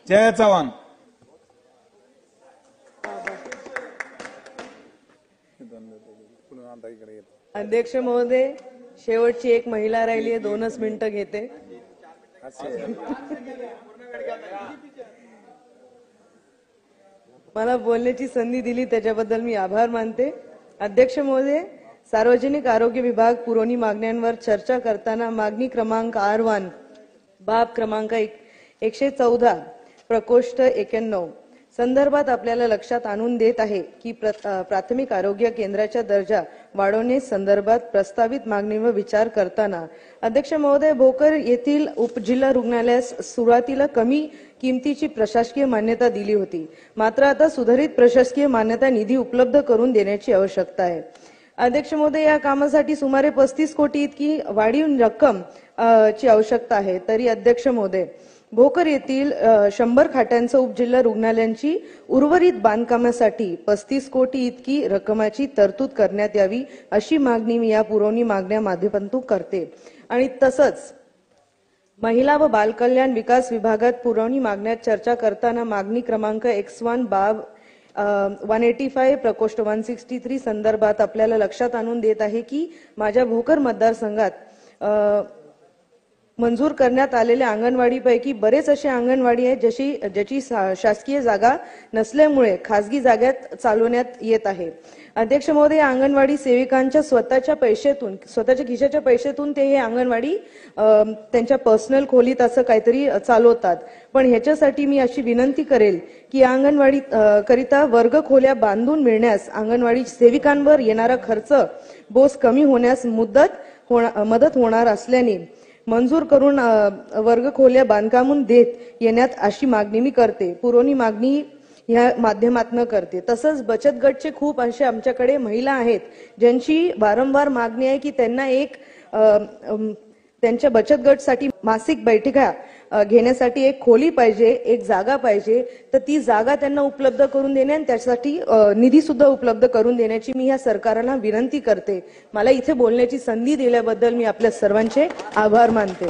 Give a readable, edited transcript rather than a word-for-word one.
जय चव्हाण. अध्यक्ष महोदय, शेवटची एक महिला राहिली आहे, 2च मिनिटं घेते. मला बोलण्याची संधी दिली त्याच्याबद्दल मी आभार मानते. अध्यक्ष महोदय, सार्वजनिक आरोग्य विभाग पुरवणी मागण्यांवर चर्चा करताना मागणी क्रमांक R1 बाब क्रमांक 114 प्रकोष्ठ 91 संदर्भात आपल्याला लक्षात आणून देत आहे की प्राथमिक आरोग्य केंद्राचा दर्जा वाढवणे संदर्भात प्रस्तावित मागणीवर विचार करताना अध्यक्ष महोदय, भोकर येथील उपजिल्हा रुग्णालयास सुरुवातीला कमी किमतीची प्रशासकीय मान्यता दिली होती. मात्र आता सुधारित प्रशासकीय मान्यता निधी उपलब्ध करून देण्याची आवश्यकता आहे. अध्यक्ष महोदय, या कामासाठी सुमारे 35 कोटी इतकी वाढीव रक्कम ची आवश्यकता आहे. तरी अध्यक्ष महोदय, भोकर येथील 100 खाटांचं उपजिल्हा रुग्णालयांची उर्वरित बांधकामासाठी 35 कोटी इतकी रकमाची तरतूद करण्यात यावी अशी मागणी मी या पुरवणी मागण्या माध्यमातून करते. आणि तसंच महिला व बालकल्याण विकास विभागात पुरवणी मागण्यात चर्चा करताना मागणी क्रमांक X1 बाब 185 प्रकोष्ठ 163 संदर्भात आपल्याला लक्षात आणून देत आहे की माझ्या भोकर मतदारसंघात मंजूर करण्यात आलेल्या अंगणवाडीपैकी बरेच असे अंगणवाडी आहेत ज्याची शासकीय जागा नसल्यामुळे खासगी जागेत चालवण्यात येत आहे. अध्यक्ष महोदय, अंगणवाडी सेविकांच्या स्वतःच्या खिशाच्या पैशातून ते हे अंगणवाडी त्यांच्या पर्सनल खोलीत असं काहीतरी चालवतात. पण ह्याच्यासाठी मी अशी विनंती करेल की अंगणवाडी करिता वर्ग खोल्या बांधून मिळण्यास अंगणवाडी सेविकांवर येणारा खर्च बोज कमी होण्यास मदत होणार असल्याने मंजूर करून वर्ग खोल्या बांधकामून देत येण्यात अशी मागणी मी करते. पुरवणी मागणी या माध्यमातून करते. तसंच बचत गटचे खूप असे आमच्याकडे महिला आहेत ज्यांची वारंवार मागणी आहे की त्यांना एक त्यांच्या बचत गटसाठी मासिक बैठका घेण्यासाठी एक खोली पाहिजे, एक जागा पाहिजे. तर ती जागा त्यांना उपलब्ध करून देणे आणि त्यासाठी निधी सुद्धा उपलब्ध करून देण्याची मी या सरकारला विनंती करते. मला इथे बोलण्याची संधी दिल्याबद्दल मी आपल्या सर्वांचे आभार मानते.